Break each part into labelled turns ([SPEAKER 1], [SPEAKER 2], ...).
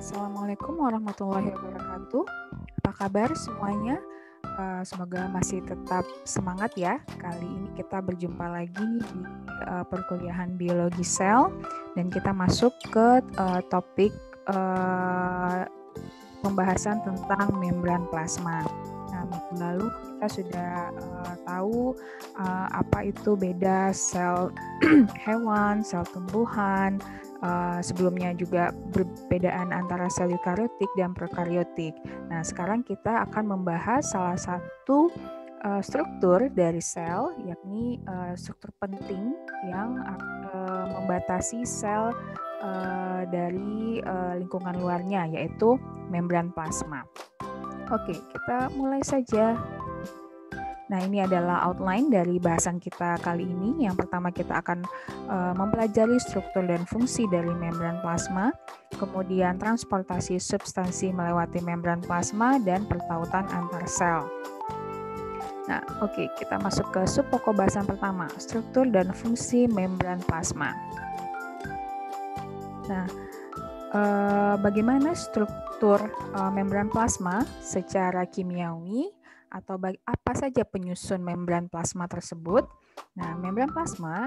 [SPEAKER 1] Assalamualaikum warahmatullahi wabarakatuh. Apa kabar semuanya? Semoga masih tetap semangat ya. Kali ini kita berjumpa lagi di perkuliahan biologi sel dan kita masuk ke topik pembahasan tentang membran plasma. Nah, minggu lalu kita sudah tahu apa itu beda sel hewan, sel tumbuhan. Sebelumnya juga perbedaan antara sel eukariotik dan prokariotik. Nah, sekarang kita akan membahas salah satu struktur dari sel, yakni struktur penting yang membatasi sel dari lingkungan luarnya, yaitu membran plasma. Oke, kita mulai saja. Nah, ini adalah outline dari bahasan kita kali ini. Yang pertama kita akan mempelajari struktur dan fungsi dari membran plasma, kemudian transportasi substansi melewati membran plasma, dan pertautan antar sel. Nah, oke, kita masuk ke sub pokok bahasan pertama, struktur dan fungsi membran plasma. Nah, bagaimana struktur membran plasma secara kimiawi? Atau apa saja penyusun membran plasma tersebut. Nah, membran plasma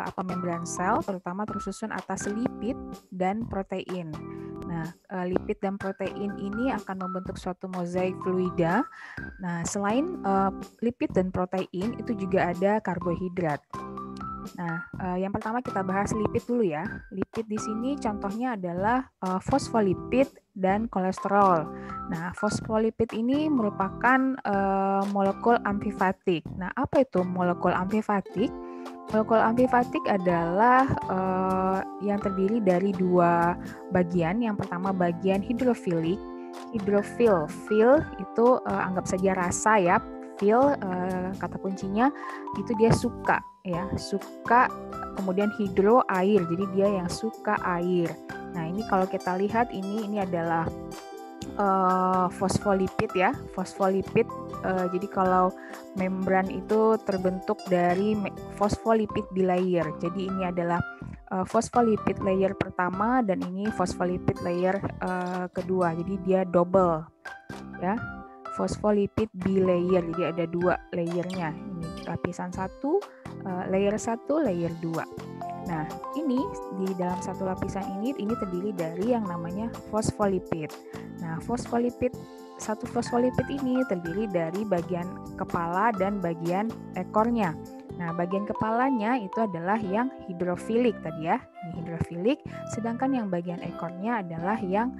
[SPEAKER 1] atau membran sel terutama tersusun atas lipid dan protein. Nah, lipid dan protein ini akan membentuk suatu mozaik fluida. Nah, selain lipid dan protein, itu juga ada karbohidrat. Nah, yang pertama kita bahas lipid dulu ya. Lipid di sini contohnya adalah fosfolipid dan kolesterol. Nah, fosfolipid ini merupakan molekul amfifatik. Nah, apa itu molekul amfifatik? Molekul amfifatik adalah yang terdiri dari dua bagian. Yang pertama bagian hidrofilik. Hidrofil, fil itu anggap saja rasa ya. Fil kata kuncinya itu dia suka ya, suka, kemudian hidro air, jadi dia yang suka air. Nah, ini kalau kita lihat ini adalah fosfolipid ya, fosfolipid. Jadi kalau membran itu terbentuk dari fosfolipid bilayer. Jadi ini adalah fosfolipid layer pertama dan ini fosfolipid layer kedua. Jadi dia double ya. Fosfolipid bilayer, jadi ada dua layernya. Ini lapisan satu, layer 1, layer 2. Nah, ini di dalam satu lapisan ini terdiri dari yang namanya fosfolipid. Nah, satu fosfolipid ini terdiri dari bagian kepala dan bagian ekornya. Nah, bagian kepalanya itu adalah yang hidrofilik tadi ya, ini hidrofilik, sedangkan yang bagian ekornya adalah yang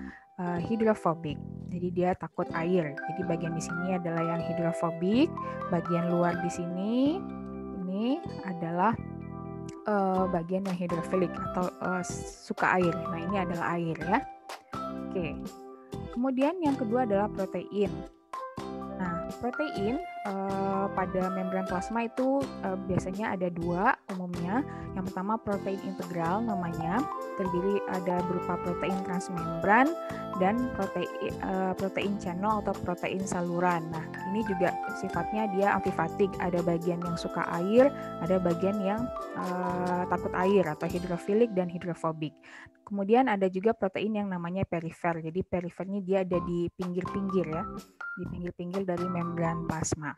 [SPEAKER 1] hidrofobik. Jadi dia takut air. Jadi bagian di sini adalah yang hidrofobik, bagian luar di sini ini adalah bagian yang hidrofilik atau suka air. Nah, ini adalah air ya. Oke. Kemudian yang kedua adalah protein. Nah, protein pada membran plasma itu biasanya ada dua umumnya. Yang pertama protein integral namanya, terdiri ada berupa protein transmembran dan protein channel atau protein saluran. Nah, ini juga sifatnya dia amfifatik, ada bagian yang suka air, ada bagian yang takut air atau hidrofilik dan hidrofobik. Kemudian ada juga protein yang namanya perifer. Jadi perifernya dia ada di pinggir-pinggir ya, di pinggir-pinggir dari membran plasma.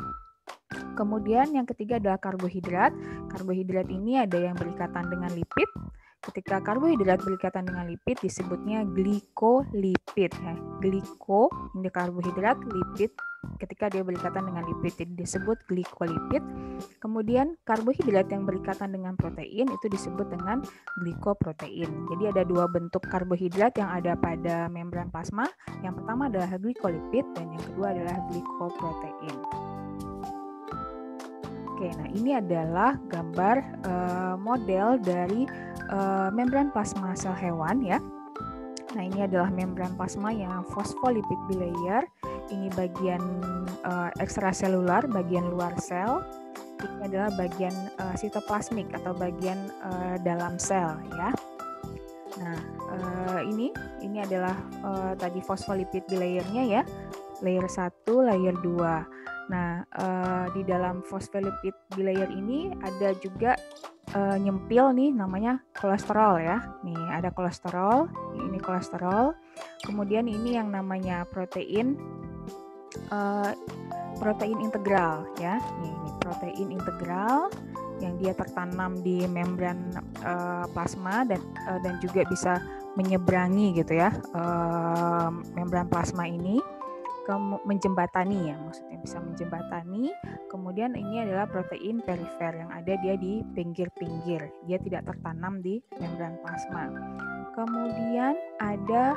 [SPEAKER 1] Kemudian yang ketiga adalah karbohidrat. Karbohidrat ini ada yang berikatan dengan lipid. Ketika karbohidrat berikatan dengan lipid disebutnya glikolipid ya. Gliko ini karbohidrat, lipid ketika dia berikatan dengan lipid jadi disebut glikolipid. Kemudian karbohidrat yang berikatan dengan protein itu disebut dengan glikoprotein. Jadi ada dua bentuk karbohidrat yang ada pada membran plasma. Yang pertama adalah glikolipid dan yang kedua adalah glikoprotein. Oke, nah ini adalah gambar model dari membran plasma sel hewan ya. Nah, ini adalah membran plasma yang fosfolipid bilayer. Ini bagian ekstraselular, bagian luar sel. Ini adalah bagian sitoplasmik atau bagian dalam sel ya. Nah, ini adalah tadi fosfolipid bilayernya ya. Layer 1, layer 2. Nah, di dalam fosfolipid bilayer ini ada juga nyempil nih namanya kolesterol ya. Nih ada kolesterol, ini kolesterol. Kemudian ini yang namanya protein integral ya. Nih, ini protein integral yang dia tertanam di membran plasma dan juga bisa menyeberangi gitu ya membran plasma ini menjembatani ya, maksudnya bisa menjembatani. Kemudian ini adalah protein perifer yang ada dia di pinggir-pinggir, dia tidak tertanam di membran plasma. Kemudian ada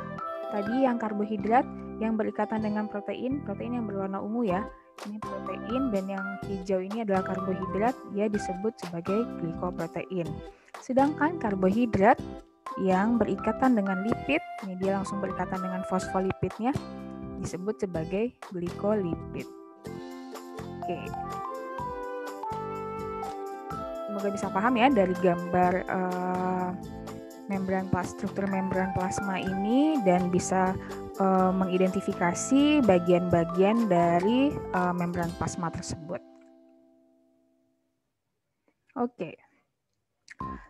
[SPEAKER 1] tadi yang karbohidrat yang berikatan dengan protein yang berwarna ungu ya. Ini protein, dan yang hijau ini adalah karbohidrat, dia disebut sebagai glikoprotein. Sedangkan karbohidrat yang berikatan dengan lipid, ini dia langsung berikatan dengan fosfolipidnya, disebut sebagai glikolipid. Oke. Semoga bisa paham ya dari gambar struktur membran plasma ini, dan bisa mengidentifikasi bagian-bagian dari membran plasma tersebut. Oke.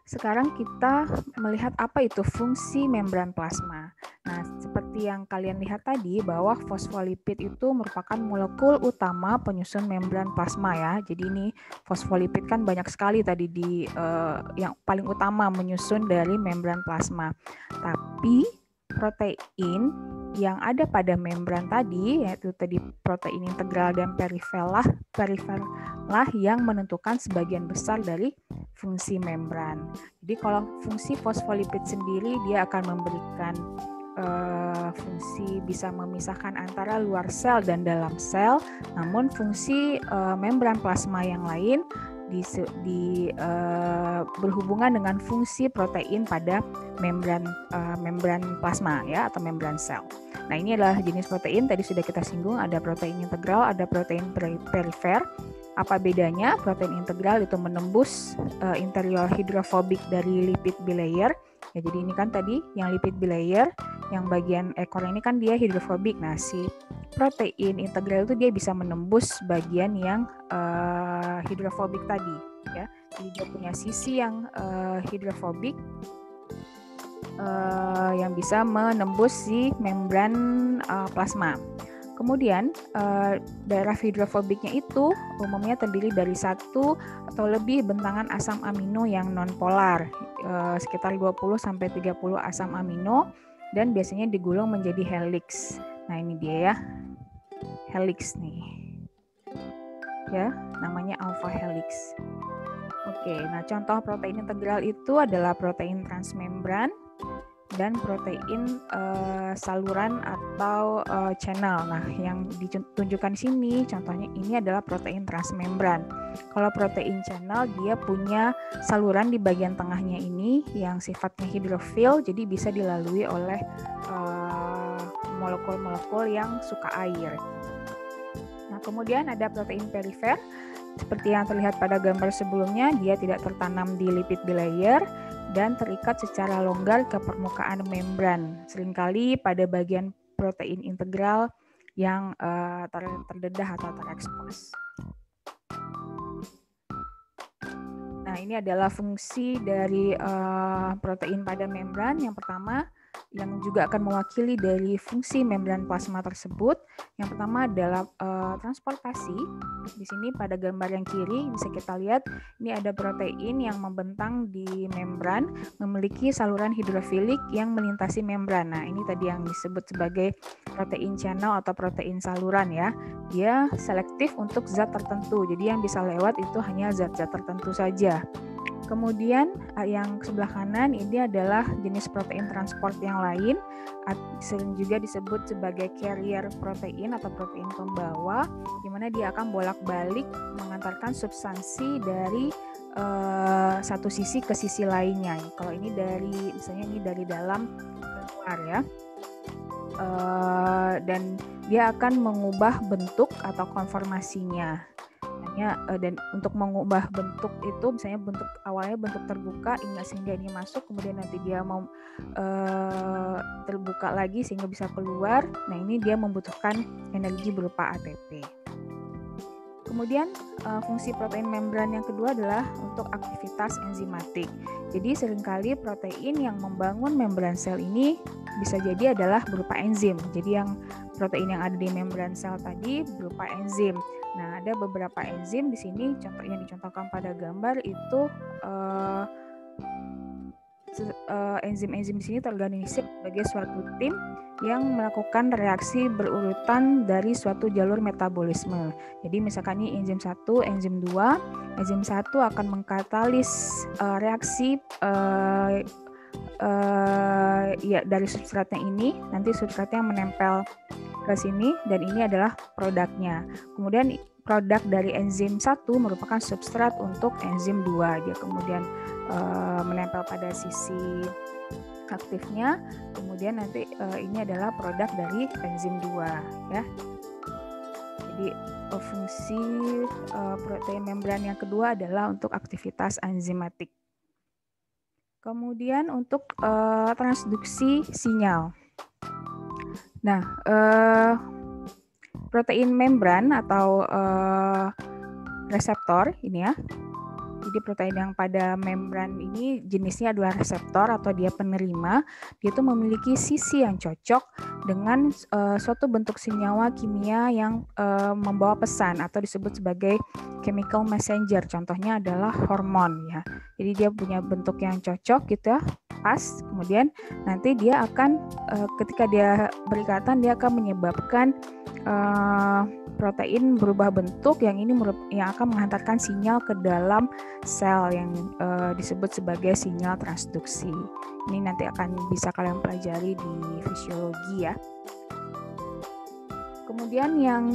[SPEAKER 1] Sekarang kita melihat apa itu fungsi membran plasma. Nah, seperti yang kalian lihat tadi bahwa fosfolipid itu merupakan molekul utama penyusun membran plasma ya. Jadi ini fosfolipid kan banyak sekali tadi yang paling utama menyusun dari membran plasma. Tapi protein yang ada pada membran tadi, yaitu tadi protein integral dan perifer lah yang menentukan sebagian besar dari fungsi membran. Jadi kalau fungsi fosfolipid sendiri, dia akan memberikan fungsi bisa memisahkan antara luar sel dan dalam sel. Namun fungsi membran plasma yang lain berhubungan dengan fungsi protein pada membran plasma ya, atau membran sel. Nah, ini adalah jenis protein, tadi sudah kita singgung, ada protein integral, ada protein perifer. Apa bedanya? Protein integral itu menembus interior hidrofobik dari lipid bilayer. Ya, jadi ini kan tadi yang lipid bilayer, yang bagian ekor ini kan dia hidrofobik. Nah, si protein integral itu dia bisa menembus bagian yang hidrofobik tadi ya. Jadi dia punya sisi yang hidrofobik yang bisa menembus si membran plasma. Kemudian daerah hidrofobiknya itu umumnya terdiri dari satu atau lebih bentangan asam amino yang nonpolar, sekitar 20-30 asam amino, dan biasanya digulung menjadi helix. Nah, ini dia ya, helix nih. Ya, namanya alpha helix. Oke, nah contoh protein integral itu adalah protein transmembran dan protein saluran atau channel. Nah, yang ditunjukkan di sini contohnya ini adalah protein transmembran. Kalau protein channel dia punya saluran di bagian tengahnya ini yang sifatnya hidrofil, jadi bisa dilalui oleh molekul-molekul yang suka air. Nah, kemudian ada protein perifer. Seperti yang terlihat pada gambar sebelumnya, dia tidak tertanam di lipid bilayer dan terikat secara longgar ke permukaan membran, seringkali pada bagian protein integral yang terdedah atau terekspos. Nah, ini adalah fungsi dari protein pada membran. Yang pertama, yang juga akan mewakili dari fungsi membran plasma tersebut. Yang pertama adalah transportasi. Di sini pada gambar yang kiri bisa kita lihat ini ada protein yang membentang di membran, memiliki saluran hidrofilik yang melintasi membran. Nah, ini tadi yang disebut sebagai protein channel atau protein saluran ya. Dia selektif untuk zat tertentu. Jadi yang bisa lewat itu hanya zat-zat tertentu saja. Kemudian yang sebelah kanan ini adalah jenis protein transport yang lain, sering juga disebut sebagai carrier protein atau protein pembawa, di mana dia akan bolak-balik mengantarkan substansi dari satu sisi ke sisi lainnya. Kalau ini misalnya ini dari dalam ke luar ya, dan dia akan mengubah bentuk atau konformasinya. Dan untuk mengubah bentuk itu, misalnya bentuk awalnya bentuk terbuka sehingga ini masuk, kemudian nanti dia mau terbuka lagi sehingga bisa keluar. Nah, ini dia membutuhkan energi berupa ATP. Kemudian fungsi protein membran yang kedua adalah untuk aktivitas enzimatik. Jadi seringkali protein yang membangun membran sel ini bisa jadi adalah berupa enzim. Jadi yang protein yang ada di membran sel tadi berupa enzim. Nah, ada beberapa enzim di sini yang dicontohkan pada gambar itu enzim-enzim di sini terorganisir sebagai suatu tim yang melakukan reaksi berurutan dari suatu jalur metabolisme. Jadi misalkan ini enzim 1, enzim 2. Enzim 1 akan mengkatalis reaksi dari substratnya ini, nanti substratnya menempel ke sini dan ini adalah produknya. Kemudian produk dari enzim 1 merupakan substrat untuk enzim 2. Dia kemudian menempel pada sisi aktifnya, kemudian nanti ini adalah produk dari enzim 2 ya. Jadi fungsi protein membran yang kedua adalah untuk aktivitas enzimatik. Kemudian untuk transduksi sinyal. Nah, protein membran atau reseptor ini ya. Jadi protein yang pada membran ini jenisnya adalah reseptor atau dia penerima. Dia itu memiliki sisi yang cocok dengan suatu bentuk senyawa kimia yang membawa pesan atau disebut sebagai chemical messenger. Contohnya adalah hormon ya. Jadi dia punya bentuk yang cocok gitu ya, pas. Kemudian nanti dia akan ketika dia berikatan dia akan menyebabkan protein berubah bentuk yang akan menghantarkan sinyal ke dalam sel yang disebut sebagai sinyal transduksi. Ini nanti akan bisa kalian pelajari di fisiologi ya. Kemudian yang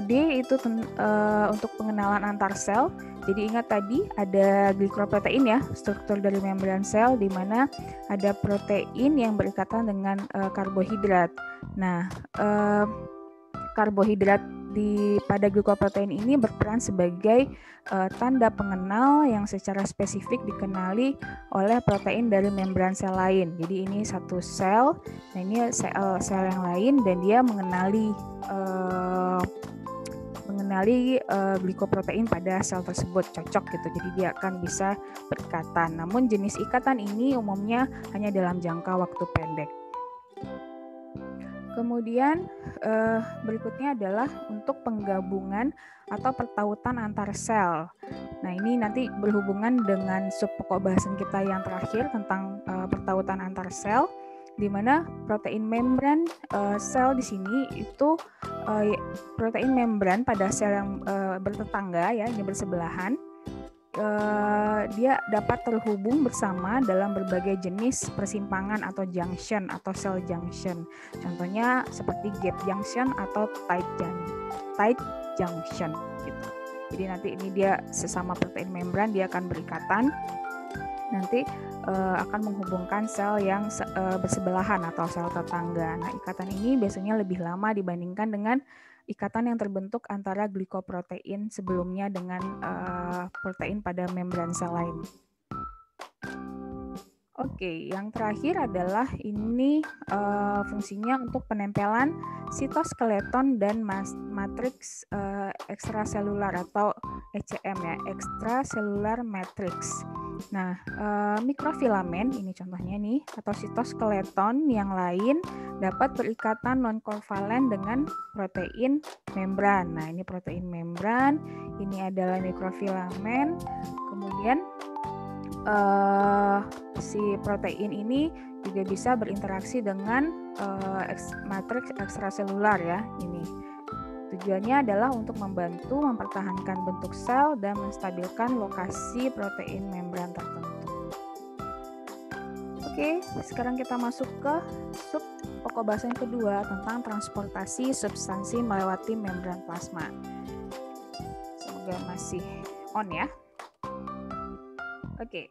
[SPEAKER 1] D itu untuk pengenalan antar sel. Jadi ingat tadi ada glikoprotein ya, struktur dari membran sel di mana ada protein yang berikatan dengan karbohidrat. Nah, karbohidrat pada glikoprotein ini berperan sebagai tanda pengenal yang secara spesifik dikenali oleh protein dari membran sel lain. Jadi ini satu sel, nah ini sel yang lain dan dia mengenali glikoprotein pada sel tersebut cocok gitu. Jadi dia akan bisa berikatan. Namun jenis ikatan ini umumnya hanya dalam jangka waktu pendek. Kemudian berikutnya adalah untuk penggabungan atau pertautan antar sel. Nah ini nanti berhubungan dengan sub pokok bahasan kita yang terakhir tentang pertautan antar sel, di mana protein membran sel di sini itu protein membran pada sel yang bertetangga ya, ini bersebelahan. Dia dapat terhubung bersama dalam berbagai jenis persimpangan atau junction atau cell junction. Contohnya seperti gap junction atau tight junction gitu. Jadi nanti ini dia sesama protein membran dia akan berikatan. Nanti akan menghubungkan sel yang bersebelahan atau sel tetangga. Nah, ikatan ini biasanya lebih lama dibandingkan dengan ikatan yang terbentuk antara glikoprotein sebelumnya dengan protein pada membran sel lain. Oke, yang terakhir adalah ini fungsinya untuk penempelan sitoskeleton dan matriks ekstraselular atau ECM ya, extracellular matrix. Nah, mikrofilamen ini contohnya nih atau sitoskeleton yang lain dapat berikatan non-kovalen dengan protein membran. Nah, ini protein membran, ini adalah mikrofilamen. Kemudian si protein ini juga bisa berinteraksi dengan matriks ekstraselular ya. Ini tujuannya adalah untuk membantu mempertahankan bentuk sel dan menstabilkan lokasi protein membran tertentu. Oke, sekarang kita masuk ke sub pokok bahasan kedua tentang transportasi substansi melewati membran plasma. Semoga masih on ya. Oke.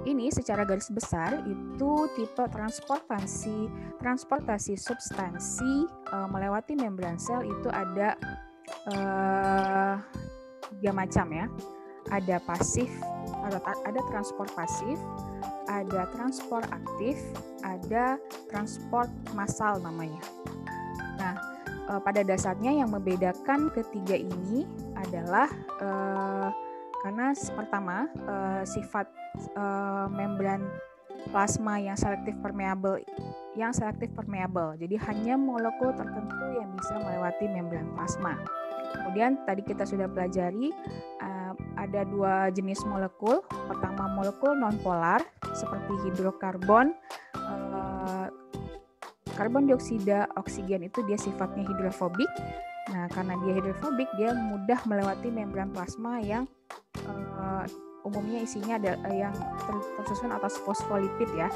[SPEAKER 1] Ini secara garis besar itu tipe transportasi substansi melewati membran sel itu ada 3 macam ya. Ada pasif, ada transport pasif, ada transport aktif, ada transport massal namanya. Nah, pada dasarnya yang membedakan ketiga ini adalah karena pertama sifat membran plasma yang selektif permeable. Jadi hanya molekul tertentu yang bisa melewati membran plasma. Kemudian tadi kita sudah pelajari ada dua jenis molekul. Pertama molekul nonpolar seperti hidrokarbon, karbon dioksida, oksigen itu dia sifatnya hidrofobik. Nah, karena dia hidrofobik, dia mudah melewati membran plasma yang umumnya isinya ada yang tersusun atas fosfolipid ya.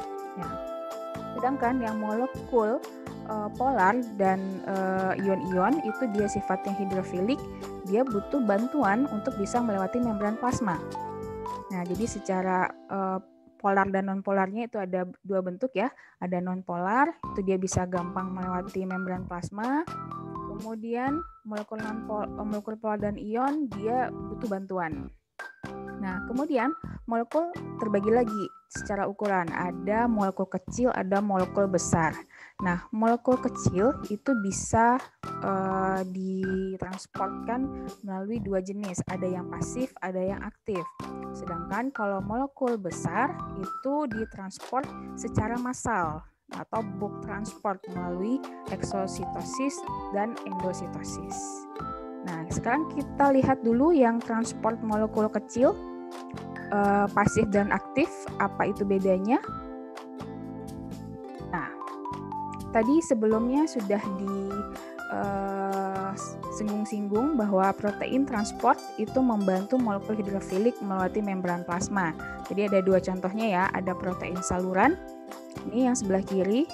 [SPEAKER 1] Sedangkan yang molekul polar dan ion-ion itu dia sifatnya hidrofilik, dia butuh bantuan untuk bisa melewati membran plasma. Nah, jadi secara polar dan nonpolarnya itu ada dua bentuk ya. Ada nonpolar, itu dia bisa gampang melewati membran plasma. Kemudian molekul polar dan ion dia butuh bantuan. Nah, kemudian molekul terbagi lagi secara ukuran. Ada molekul kecil, ada molekul besar. Nah, molekul kecil itu bisa ditransportkan melalui dua jenis. Ada yang pasif, ada yang aktif. Sedangkan kalau molekul besar itu ditransport secara massal atau bulk transport melalui eksositosis dan endositosis. Nah, sekarang kita lihat dulu yang transport molekul kecil, pasif dan aktif, apa itu bedanya? Nah, tadi sebelumnya sudah disinggung-singgung bahwa protein transport itu membantu molekul hidrofilik melewati membran plasma. Jadi ada dua contohnya ya, ada protein saluran, ini yang sebelah kiri,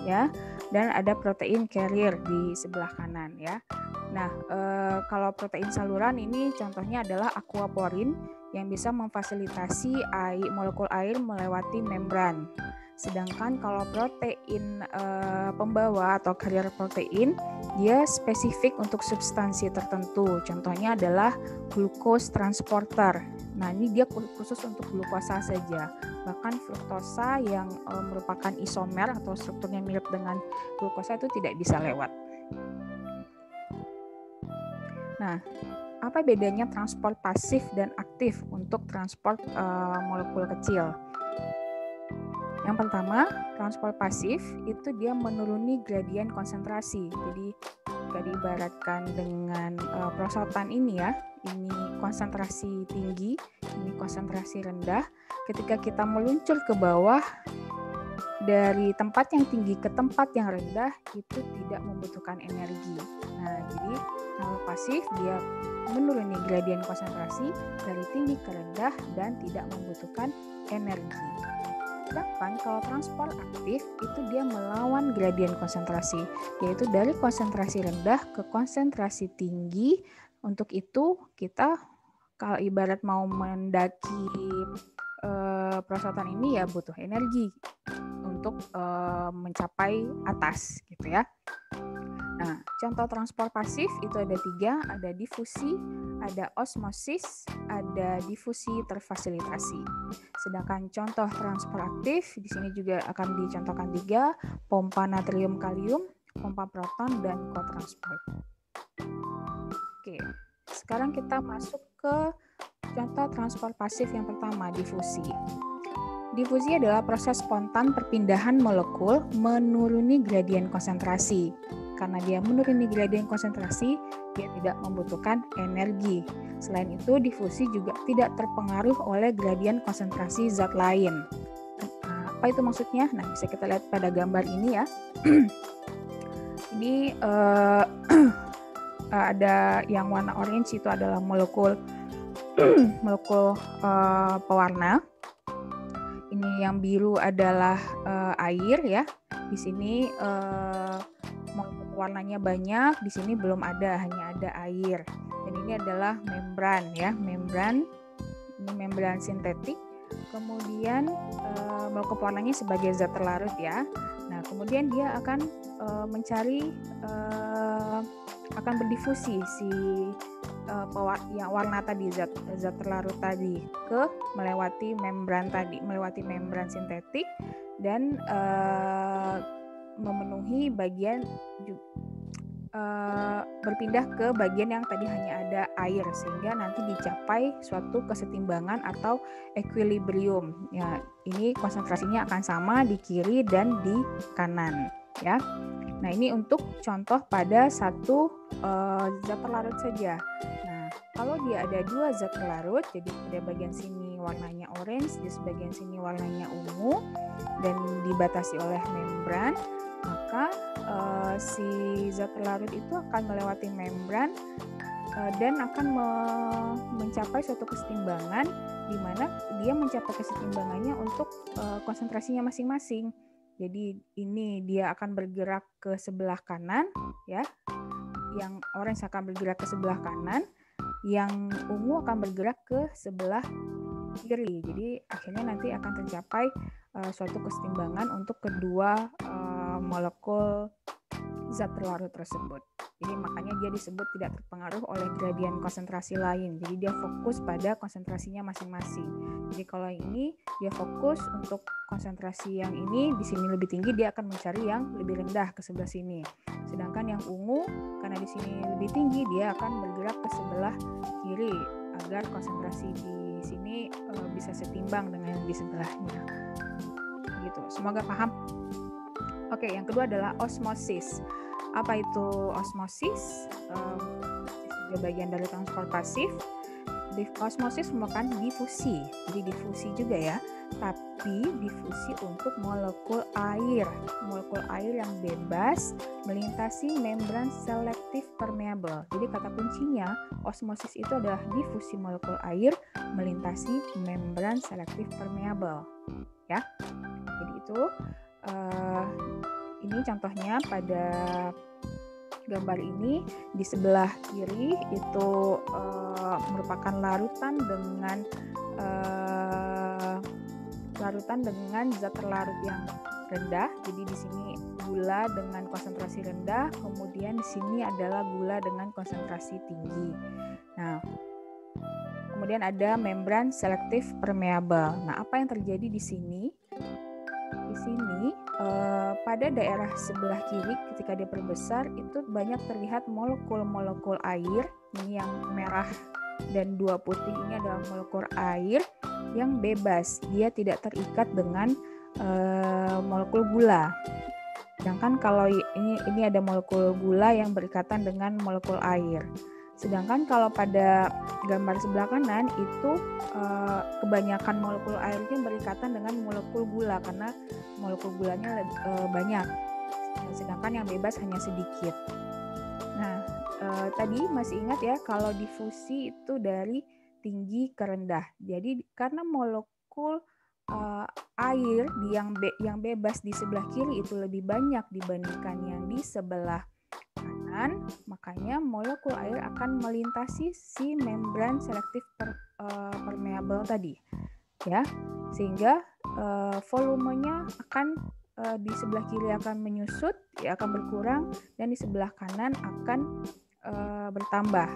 [SPEAKER 1] ya, dan ada protein carrier di sebelah kanan ya. Nah, kalau protein saluran ini contohnya adalah aquaporin yang bisa memfasilitasi molekul air melewati membran. Sedangkan kalau protein pembawa atau carrier protein, dia spesifik untuk substansi tertentu. Contohnya adalah glucose transporter. Nah, ini dia khusus untuk glukosa saja. Bahkan fruktosa yang merupakan isomer atau strukturnya mirip dengan glukosa itu tidak bisa lewat. Nah, apa bedanya transport pasif dan aktif untuk transport molekul kecil? Yang pertama, transport pasif itu dia menuruni gradien konsentrasi. Jadi jika diibaratkan dengan perosotan ini ya, ini konsentrasi tinggi, ini konsentrasi rendah. Ketika kita meluncur ke bawah dari tempat yang tinggi ke tempat yang rendah itu tidak membutuhkan energi. Nah, jadi kalau pasif dia menuruni gradien konsentrasi dari tinggi ke rendah dan tidak membutuhkan energi. Sedangkan kalau transport aktif itu dia melawan gradien konsentrasi, yaitu dari konsentrasi rendah ke konsentrasi tinggi. Untuk itu kita kalau ibarat mau mendaki perosotan ini ya butuh energi untuk mencapai atas gitu ya. Nah, contoh transport pasif itu ada 3, ada difusi, ada osmosis, ada difusi terfasilitasi. Sedangkan contoh transport aktif di sini juga akan dicontohkan 3, pompa natrium kalium, pompa proton dan kotransport. Oke, sekarang kita masuk ke contoh transport pasif yang pertama, difusi. Difusi adalah proses spontan perpindahan molekul menuruni gradien konsentrasi. Karena dia menuruni gradien konsentrasi, dia tidak membutuhkan energi. Selain itu, difusi juga tidak terpengaruh oleh gradien konsentrasi zat lain. Apa itu maksudnya? Nah, bisa kita lihat pada gambar ini ya. Ini ada yang warna orange itu adalah molekul pewarna. Ini yang biru adalah air ya. Di sini molekul warnanya banyak, di sini belum ada, hanya ada air. Dan ini adalah membran ya, membran. Ini membran sintetik. Kemudian molekul warnanya sebagai zat terlarut ya. Nah, kemudian dia akan mencari akan berdifusi si yang warna tadi zat terlarut tadi melewati membran sintetik dan memenuhi bagian berpindah ke bagian yang tadi hanya ada air, sehingga nanti dicapai suatu kesetimbangan atau equilibrium. Ya, ini konsentrasinya akan sama di kiri dan di kanan, ya. Nah, ini untuk contoh pada satu zat terlarut saja. Nah, kalau dia ada dua zat terlarut, jadi pada bagian sini warnanya orange, di sebagian sini warnanya ungu, dan dibatasi oleh membran, maka si zat terlarut itu akan melewati membran dan akan mencapai suatu kesetimbangan, di mana dia mencapai kesetimbangannya untuk konsentrasinya masing-masing. Jadi ini dia akan bergerak ke sebelah kanan, ya. Yang orange akan bergerak ke sebelah kanan, yang ungu akan bergerak ke sebelah kiri. Jadi akhirnya nanti akan tercapai suatu kesetimbangan untuk kedua molekul zat terlarut tersebut. Jadi makanya dia disebut tidak terpengaruh oleh gradien konsentrasi lain. Jadi dia fokus pada konsentrasinya masing-masing. Jadi kalau ini dia fokus untuk konsentrasi yang ini di sini lebih tinggi, dia akan mencari yang lebih rendah ke sebelah sini. Sedangkan yang ungu karena di sini lebih tinggi, dia akan bergerak ke sebelah kiri agar konsentrasi di sini bisa setimbang dengan di sebelahnya. Gitu. Semoga paham. Oke, yang kedua adalah osmosis. Apa itu osmosis? Juga bagian dari transport pasif. Osmosis merupakan difusi, jadi difusi juga ya, tapi difusi untuk molekul air yang bebas melintasi membran selektif permeable. Jadi kata kuncinya osmosis itu adalah difusi molekul air melintasi membran selektif permeable, ya. Jadi itu ini contohnya pada gambar ini. Di sebelah kiri itu merupakan larutan dengan zat terlarut yang rendah. Jadi di sini gula dengan konsentrasi rendah, kemudian di sini adalah gula dengan konsentrasi tinggi. Nah, kemudian ada membran selektif permeable. Nah, apa yang terjadi di sini? Di sini pada daerah sebelah kiri ketika dia perbesar itu banyak terlihat molekul-molekul air. Ini yang merah dan dua putih ini adalah molekul air yang bebas. Dia tidak terikat dengan molekul gula. Sedangkan kalau ini ada molekul gula yang berikatan dengan molekul air. Sedangkan kalau pada gambar sebelah kanan itu kebanyakan molekul airnya berikatan dengan molekul gula karena molekul gulanya banyak. Sedangkan yang bebas hanya sedikit. Nah, tadi masih ingat ya kalau difusi itu dari tinggi ke rendah. Jadi karena molekul air yang bebas di sebelah kiri itu lebih banyak dibandingkan yang di sebelah kanan, makanya molekul air akan melintasi si membran selektif permeable tadi, ya, sehingga volumenya akan di sebelah kiri akan menyusut, ya, akan berkurang, dan di sebelah kanan akan bertambah.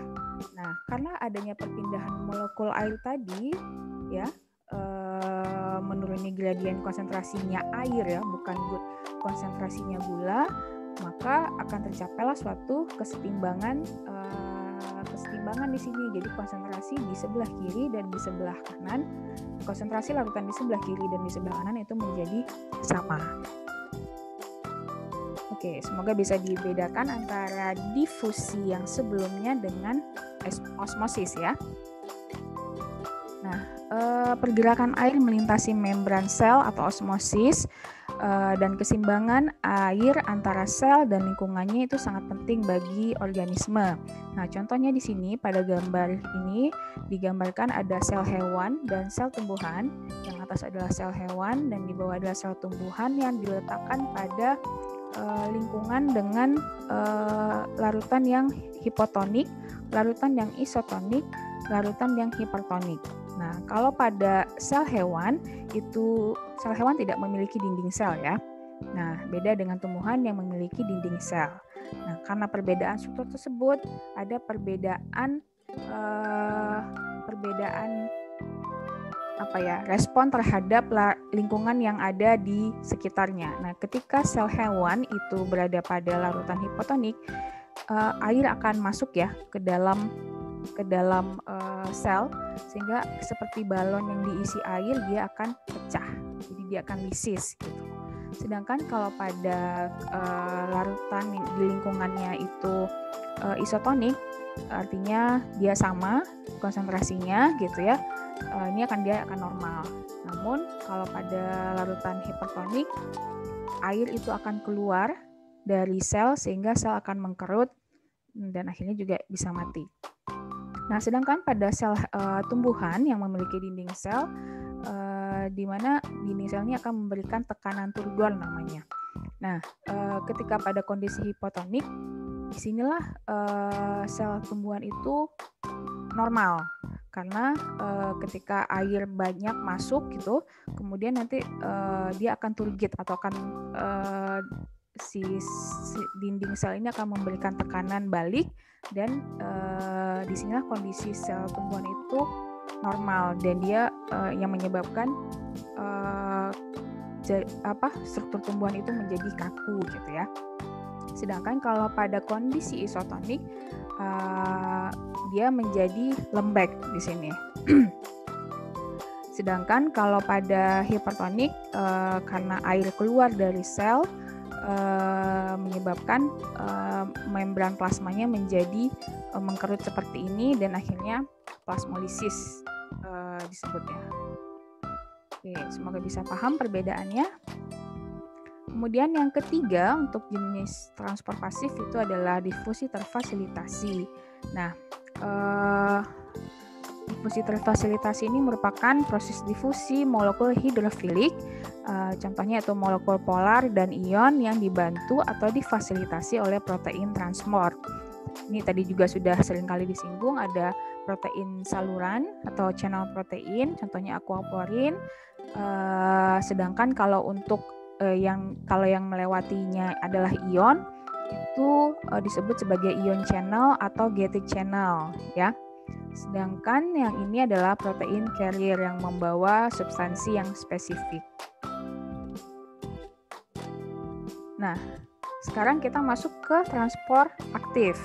[SPEAKER 1] Nah, karena adanya perpindahan molekul air tadi, ya, menuruni gradien konsentrasinya air, ya, bukan konsentrasinya gula, maka akan tercapailah suatu kesetimbangan di sini. Jadi konsentrasi di sebelah kiri dan di sebelah kanan, konsentrasi larutan di sebelah kiri dan di sebelah kanan itu menjadi sama. Oke, semoga bisa dibedakan antara difusi yang sebelumnya dengan osmosis, ya. Nah, pergerakan air melintasi membran sel atau osmosis dan keseimbangan air antara sel dan lingkungannya itu sangat penting bagi organisme. Nah, contohnya di sini pada gambar ini digambarkan ada sel hewan dan sel tumbuhan. Yang atas adalah sel hewan dan di bawah adalah sel tumbuhan yang diletakkan pada lingkungan dengan larutan yang hipotonik, larutan yang isotonik, larutan yang hipertonik. Nah, kalau pada sel hewan itu sel hewan tidak memiliki dinding sel, ya. Nah, beda dengan tumbuhan yang memiliki dinding sel. Nah, karena perbedaan struktur tersebut ada perbedaan respon terhadap lingkungan yang ada di sekitarnya. Nah, ketika sel hewan itu berada pada larutan hipotonik, air akan masuk ya ke dalam sel, sehingga seperti balon yang diisi air dia akan pecah, jadi dia akan lisis gitu. Sedangkan kalau pada larutan di lingkungannya itu isotonik, artinya dia sama konsentrasinya gitu ya, ini dia akan normal. Namun kalau pada larutan hipertonik, air itu akan keluar dari sel sehingga sel akan mengkerut dan akhirnya juga bisa mati. Nah, sedangkan pada sel tumbuhan yang memiliki dinding sel, di mana dinding sel ini akan memberikan tekanan turgor namanya. Nah, ketika pada kondisi hipotonik, disinilah sel tumbuhan itu normal, karena ketika air banyak masuk gitu, kemudian nanti dia akan turgid atau akan si dinding sel ini akan memberikan tekanan balik, dan disinilah kondisi sel tumbuhan itu normal, dan dia yang menyebabkan struktur tumbuhan itu menjadi kaku gitu ya. Sedangkan kalau pada kondisi isotonik, dia menjadi lembek di sini. Sedangkan kalau pada hipertonik, karena air keluar dari sel, menyebabkan membran plasmanya menjadi mengkerut seperti ini, dan akhirnya plasmolisis disebutnya. Oke, semoga bisa paham perbedaannya. Kemudian yang ketiga untuk jenis transport pasif itu adalah difusi terfasilitasi. Nah, difusi terfasilitasi ini merupakan proses difusi molekul hidrofilik, contohnya itu molekul polar dan ion yang dibantu atau difasilitasi oleh protein transport. Ini tadi juga sudah seringkali disinggung, ada protein saluran atau channel protein, contohnya aquaporin. Sedangkan kalau untuk yang melewatinya adalah ion, itu disebut sebagai ion channel atau gated channel ya. Sedangkan yang ini adalah protein carrier yang membawa substansi yang spesifik. Nah, sekarang kita masuk ke transport aktif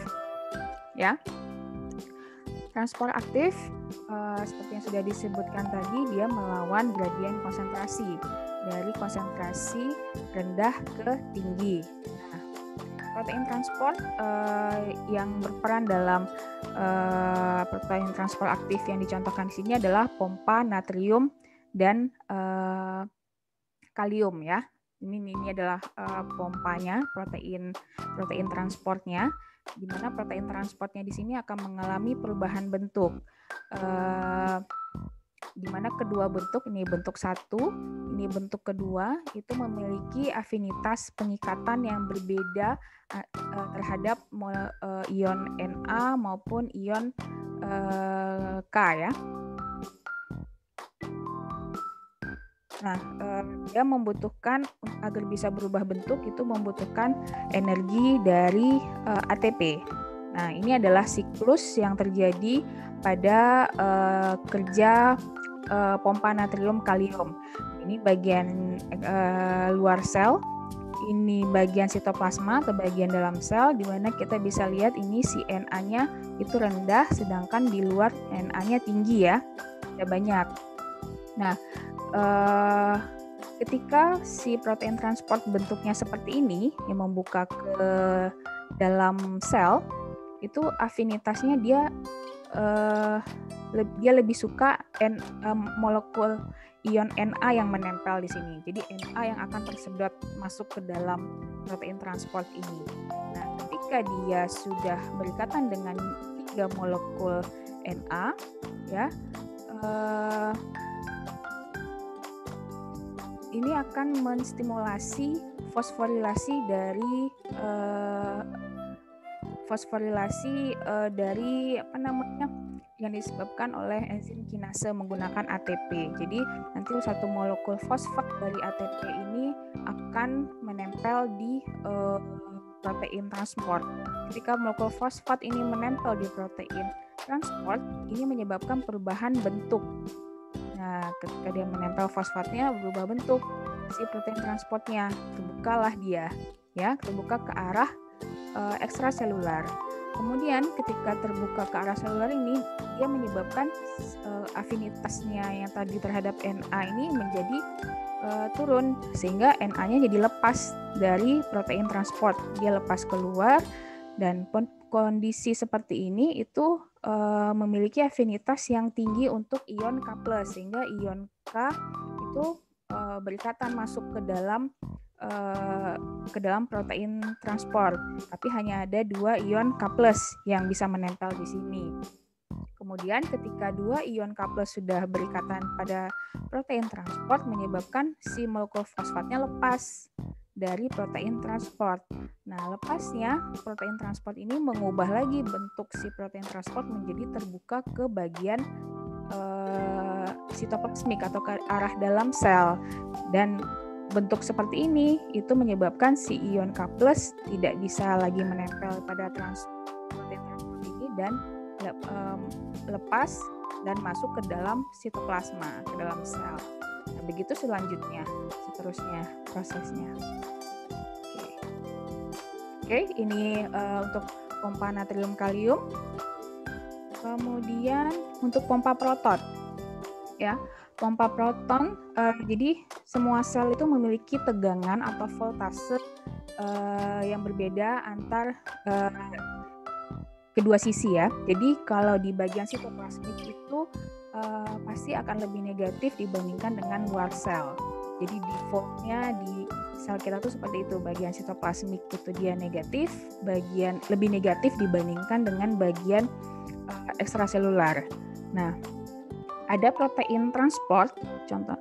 [SPEAKER 1] ya. Transport aktif seperti yang sudah disebutkan tadi, dia melawan gradien konsentrasi dari konsentrasi rendah ke tinggi. Nah, protein transport yang berperan dalam protein transport aktif yang dicontohkan di sini adalah pompa, natrium, dan kalium ya. Ini adalah pompanya, protein transportnya, di mana protein transportnya di sini akan mengalami perubahan bentuk. Di mana kedua bentuk, ini bentuk 1, ini bentuk kedua, itu memiliki afinitas pengikatan yang berbeda terhadap ion Na maupun ion K ya. Nah, dia membutuhkan, agar bisa berubah bentuk itu membutuhkan energi dari ATP. Nah, ini adalah siklus yang terjadi pada kerja pompa natrium kalium. Ini bagian luar sel, ini bagian sitoplasma atau bagian dalam sel, di mana kita bisa lihat ini si Na-nya itu rendah, sedangkan di luar Na-nya tinggi ya, ada banyak. Nah, ketika si protein transport bentuknya seperti ini yang membuka ke dalam sel, itu afinitasnya dia lebih suka molekul ion Na yang menempel di sini. Jadi Na yang akan tersedot masuk ke dalam protein transport ini. Nah, ketika dia sudah berikatan dengan 3 molekul Na, ya, ini akan menstimulasi fosforilasi dari yang disebabkan oleh enzim kinase menggunakan ATP. Jadi nanti satu molekul fosfat dari ATP ini akan menempel di protein transport. Ketika molekul fosfat ini menempel di protein transport, ini menyebabkan perubahan bentuk. Nah, ketika dia menempel fosfatnya berubah bentuk si protein transportnya, terbukalah dia, ya, terbuka ke arah ekstraselular. Kemudian ketika terbuka ke arah seluler ini, dia menyebabkan afinitasnya yang tadi terhadap Na ini menjadi turun, sehingga Na-nya jadi lepas dari protein transport. Dia lepas keluar, dan kondisi seperti ini itu memiliki afinitas yang tinggi untuk ion K+, sehingga ion K itu berikatan masuk ke dalam protein transport, tapi hanya ada 2 ion K+ yang bisa menempel di sini. Kemudian ketika 2 ion K+ sudah berikatan pada protein transport, menyebabkan si molekul fosfatnya lepas dari protein transport. Nah, lepasnya protein transport ini mengubah lagi bentuk si protein transport menjadi terbuka ke bagian sitoplasmik atau ke arah dalam sel, dan bentuk seperti ini itu menyebabkan si ion K+ tidak bisa lagi menempel pada protein transport ini dan lepas dan masuk ke dalam sitoplasma, ke dalam sel. Nah, begitu seterusnya prosesnya. Oke, ini untuk pompa natrium kalium. Kemudian untuk pompa proton, ya. Pompa proton, jadi semua sel itu memiliki tegangan atau voltase yang berbeda antar kedua sisi, ya. Jadi kalau di bagian sitoplasmik itu pasti akan lebih negatif dibandingkan dengan luar sel. Jadi defaultnya di sel kita tuh seperti itu, bagian sitoplasmik itu dia negatif, bagian lebih negatif dibandingkan dengan bagian ekstraselular. Nah, ada protein transport contoh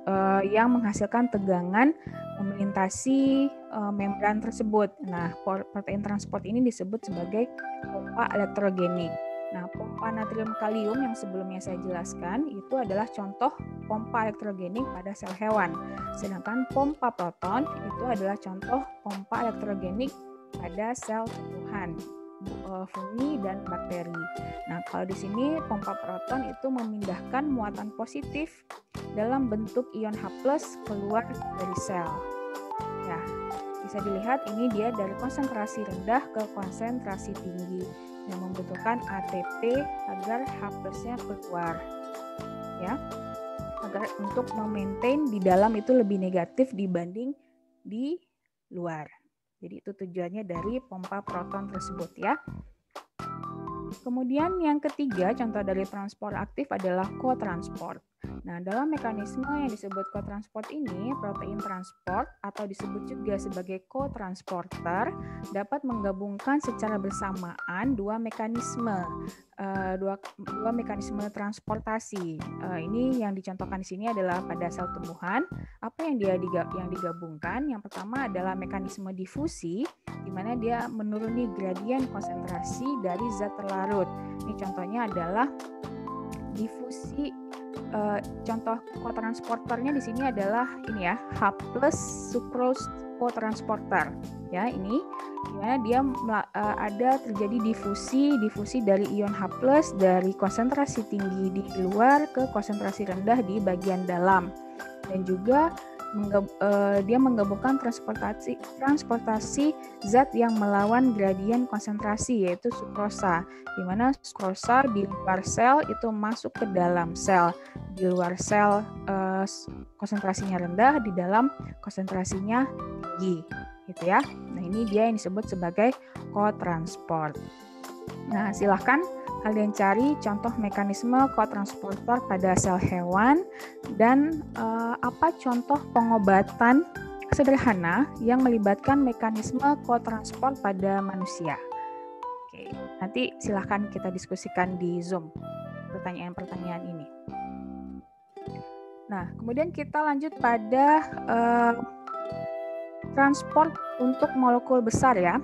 [SPEAKER 1] yang menghasilkan tegangan melintasi membran tersebut. Nah, protein transport ini disebut sebagai pompa elektrogenik. Nah, pompa natrium kalium yang sebelumnya saya jelaskan itu adalah contoh pompa elektrogenik pada sel hewan. Sedangkan pompa proton itu adalah contoh pompa elektrogenik pada sel tumbuhan, fungi dan bakteri. Nah, kalau di sini pompa proton itu memindahkan muatan positif dalam bentuk ion H+ keluar dari sel. Ya, bisa dilihat ini dia dari konsentrasi rendah ke konsentrasi tinggi yang membutuhkan ATP agar H+-nya keluar. Ya. Agar untuk memaintain di dalam itu lebih negatif dibanding di luar. Jadi itu tujuannya dari pompa proton tersebut, ya. Kemudian yang ketiga, contoh dari transport aktif adalah kotransport. Nah, dalam mekanisme yang disebut kotransport ini, protein transport atau disebut juga sebagai kotransporter dapat menggabungkan secara bersamaan dua mekanisme transportasi. Ini yang dicontohkan di sini adalah pada sel tumbuhan. Apa yang digabungkan? Yang pertama adalah mekanisme difusi, di mana dia menuruni gradien konsentrasi dari zat terlarut. Ini contohnya adalah difusi. Contoh kotransporternya di sini adalah ini ya, H+ sucrose kotransporter. Ya, ini dimana dia ada terjadi difusi dari ion H+ dari konsentrasi tinggi di luar ke konsentrasi rendah di bagian dalam, dan juga dia menggabungkan transportasi zat yang melawan gradien konsentrasi, yaitu sukrosa, di mana sukrosa di luar sel itu masuk ke dalam sel. Di luar sel konsentrasinya rendah, di dalam konsentrasinya tinggi, gitu ya. Nah, ini dia yang disebut sebagai kotransport. Nah, silahkan kalian cari contoh mekanisme kotransporter pada sel hewan dan apa contoh pengobatan sederhana yang melibatkan mekanisme kotransport pada manusia. Oke, nanti silahkan kita diskusikan di Zoom pertanyaan-pertanyaan ini. Nah, kemudian kita lanjut pada transport untuk molekul besar, ya.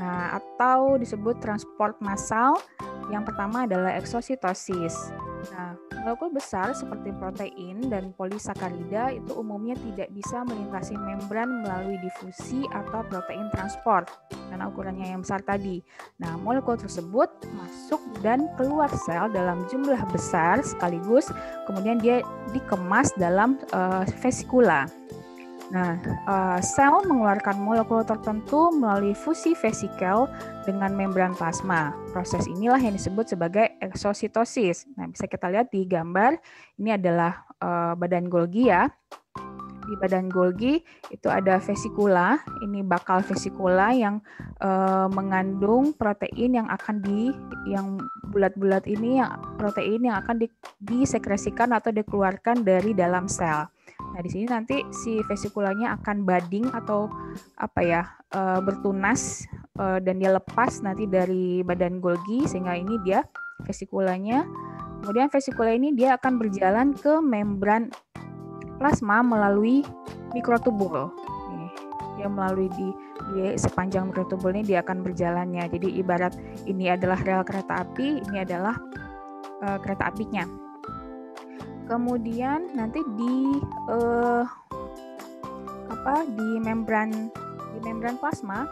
[SPEAKER 1] Nah, atau disebut transport massal. Yang pertama adalah eksositosis. Nah, molekul besar seperti protein dan polisakarida itu umumnya tidak bisa melintasi membran melalui difusi atau protein transport karena ukurannya yang besar tadi. Nah, molekul tersebut masuk dan keluar sel dalam jumlah besar sekaligus, kemudian dia dikemas dalam vesikula. Nah, sel mengeluarkan molekul tertentu melalui fusi vesikel dengan membran plasma. Proses inilah yang disebut sebagai eksositosis. Nah, bisa kita lihat di gambar, ini adalah badan Golgi ya. Di badan Golgi itu ada vesikula, ini bakal vesikula yang mengandung protein yang akan yang bulat-bulat ini, yang protein yang akan disekresikan atau dikeluarkan dari dalam sel. Nah, di sini nanti si vesikulanya akan budding atau bertunas dan dia lepas nanti dari badan Golgi, sehingga ini dia vesikulanya. Kemudian vesikula ini dia akan berjalan ke membran plasma melalui mikrotubul. Dia melalui di sepanjang mikrotubul ini dia akan berjalannya. Jadi ibarat ini adalah rel kereta api, ini adalah kereta apinya. Kemudian nanti di membran plasma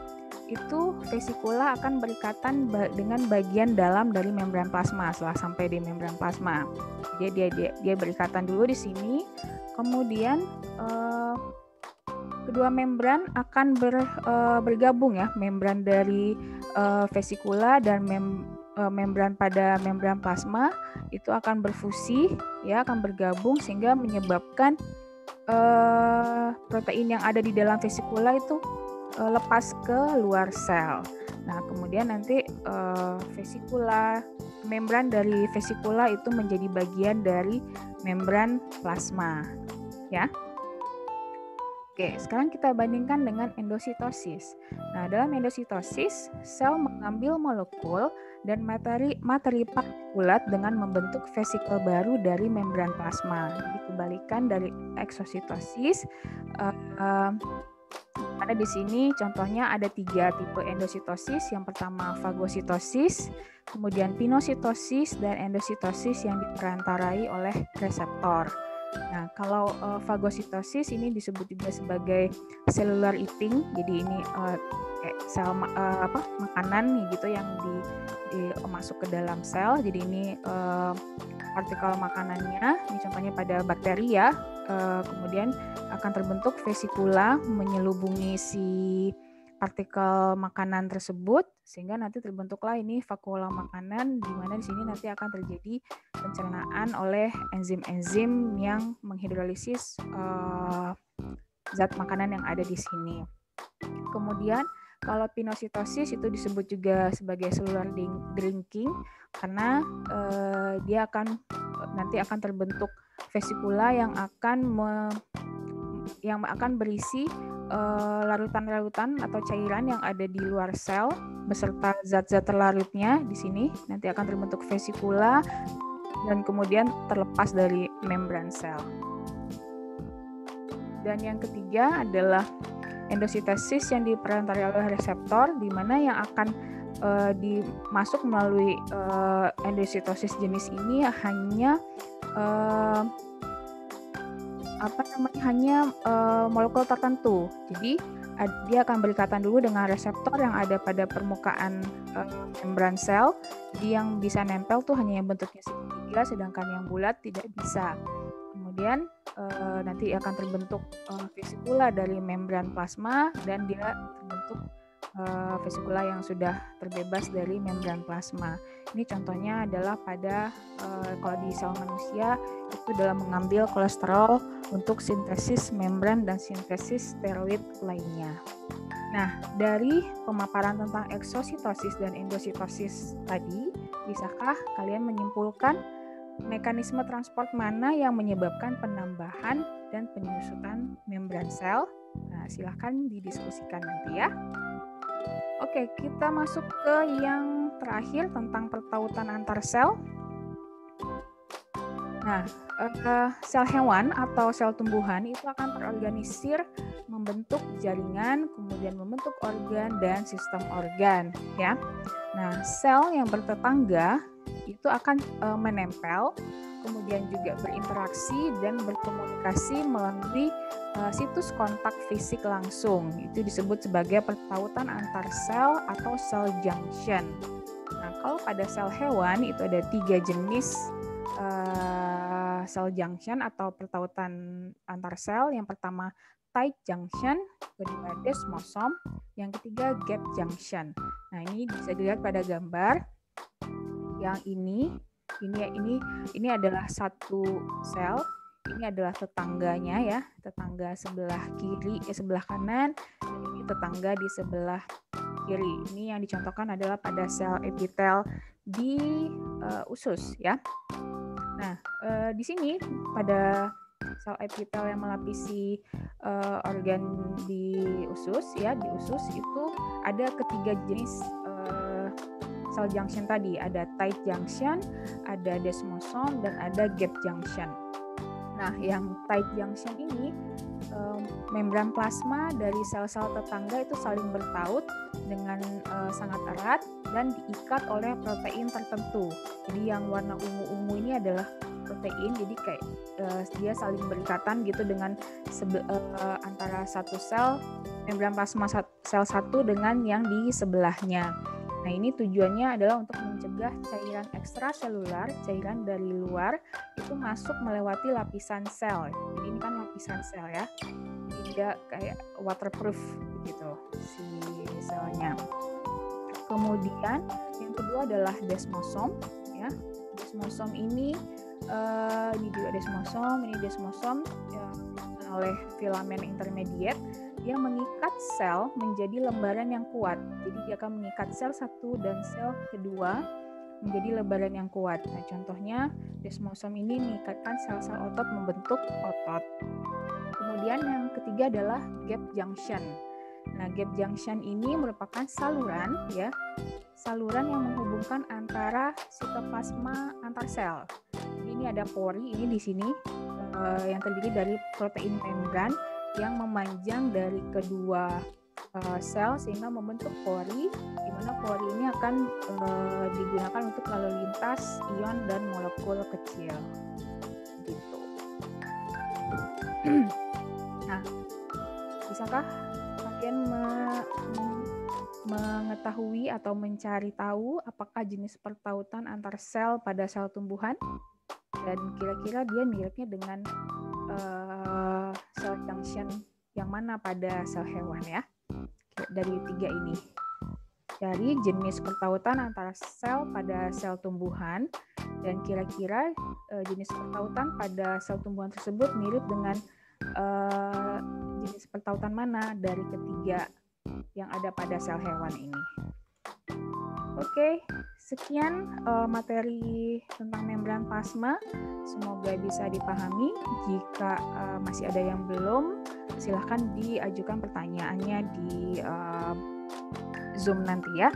[SPEAKER 1] itu vesikula akan berikatan dengan bagian dalam dari membran plasma setelah sampai di membran plasma. Jadi dia berikatan dulu di sini. Kemudian kedua membran akan bergabung ya, membran dari vesikula dan membran pada membran plasma itu akan berfusi ya, akan bergabung sehingga menyebabkan protein yang ada di dalam vesikula itu lepas ke luar sel. Nah, kemudian nanti membran dari vesikula itu menjadi bagian dari membran plasma. Ya. Oke, sekarang kita bandingkan dengan endositosis. Nah, dalam endositosis, sel mengambil molekul dan materi partikulat dengan membentuk vesikel baru dari membran plasma. Jadi kebalikan dari eksositosis. Ada di sini contohnya ada 3 tipe endositosis. Yang pertama fagositosis, kemudian pinositosis, dan endositosis yang diperantarai oleh reseptor. Nah, kalau fagositosis ini disebut juga sebagai cellular eating. Jadi ini sel makanan gitu yang masuk ke dalam sel. Jadi ini partikel makanannya. Ini contohnya pada bakteri ya. Kemudian akan terbentuk vesikula menyelubungi si partikel makanan tersebut sehingga nanti terbentuklah ini vakula makanan, di mana di sini nanti akan terjadi pencernaan oleh enzim-enzim yang menghidrolisis zat makanan yang ada di sini. Kemudian kalau pinositosis itu disebut juga sebagai cellular drinking karena dia nanti akan terbentuk vesikula yang akan berisi larutan-larutan atau cairan yang ada di luar sel beserta zat-zat terlarutnya di sini nanti akan terbentuk vesikula dan kemudian terlepas dari membran sel. Dan yang ketiga adalah endositosis yang diperantarai oleh reseptor, di mana yang akan dimasuk melalui endositosis jenis ini hanya molekul tertentu. Jadi dia akan berikatan dulu dengan reseptor yang ada pada permukaan membran sel. Jadi yang bisa nempel tuh hanya yang bentuknya segitiga, sedangkan yang bulat tidak bisa. Kemudian nanti akan terbentuk vesikula dari membran plasma dan dia terbentuk vesikula yang sudah terbebas dari membran plasma. Ini contohnya adalah pada kalau di sel manusia itu dalam mengambil kolesterol untuk sintesis membran dan sintesis steroid lainnya. Nah, dari pemaparan tentang eksositosis dan endositosis tadi, bisakah kalian menyimpulkan mekanisme transport mana yang menyebabkan penambahan dan penyusutan membran sel? Nah, silahkan didiskusikan nanti ya. Oke, kita masuk ke yang terakhir tentang pertautan antar sel. Nah, sel hewan atau sel tumbuhan itu akan terorganisir membentuk jaringan, kemudian membentuk organ dan sistem organ, ya. Nah, sel yang bertetangga itu akan menempel, kemudian juga berinteraksi dan berkomunikasi melalui situs kontak fisik langsung. Itu disebut sebagai pertautan antar sel atau cell junction. Nah, kalau pada sel hewan itu ada 3 jenis cell junction atau pertautan antar sel. Yang pertama tight junction, kedua desmosom, yang ketiga gap junction. Nah, ini bisa dilihat pada gambar. Yang ini adalah satu sel. Ini adalah tetangganya ya, tetangga sebelah kiri, sebelah kanan, dan ini tetangga di sebelah kiri. Ini yang dicontohkan adalah pada sel epitel di usus ya. Nah, di sini pada sel epitel yang melapisi organ di usus ya, di usus itu ada ketiga jenis cell junction tadi, ada tight junction, ada desmosom, dan ada gap junction. Nah, yang tight junction ini membran plasma dari sel-sel tetangga itu saling bertaut dengan sangat erat dan diikat oleh protein tertentu. Jadi yang warna ungu-ungu ini adalah protein, jadi kayak dia saling berikatan gitu dengan antara satu sel membran plasma sel satu dengan yang di sebelahnya. Nah, ini tujuannya adalah untuk mencegah cairan ekstraselular, cairan dari luar, itu masuk melewati lapisan sel. Jadi ini kan lapisan sel ya, tidak kayak waterproof gitu si selnya. Kemudian yang kedua adalah desmosom ya. Desmosom ini juga desmosom ya, oleh filamen intermediate yang mengikat sel menjadi lembaran yang kuat. Jadi dia akan mengikat sel satu dan sel kedua menjadi lembaran yang kuat. Nah, contohnya desmosom ini mengikatkan sel-sel otot membentuk otot. Kemudian yang ketiga adalah gap junction. Nah, gap junction ini merupakan saluran ya, saluran yang menghubungkan antara sitoplasma antar sel. Jadi ini ada pori ini di sini yang terdiri dari protein membran yang memanjang dari kedua sel sehingga membentuk pori, di mana pori ini akan digunakan untuk lalu lintas ion dan molekul kecil. Gitu. Nah, bisakah kalian mengetahui atau mencari tahu apakah jenis pertautan antar sel pada sel tumbuhan? Dan kira-kira dia miripnya dengan cell junction yang mana pada sel hewan ya? Dari tiga ini. Dari jenis pertautan antara sel pada sel tumbuhan, dan kira-kira jenis pertautan pada sel tumbuhan tersebut mirip dengan jenis pertautan mana dari ketiga yang ada pada sel hewan ini. Oke, sekian materi tentang membran plasma. Semoga bisa dipahami. Jika masih ada yang belum, silahkan diajukan pertanyaannya di Zoom nanti ya.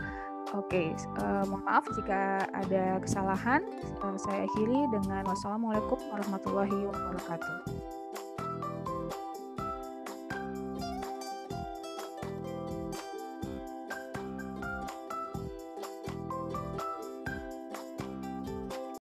[SPEAKER 1] Oke, mohon maaf jika ada kesalahan. Saya akhiri dengan wassalamualaikum warahmatullahi wabarakatuh.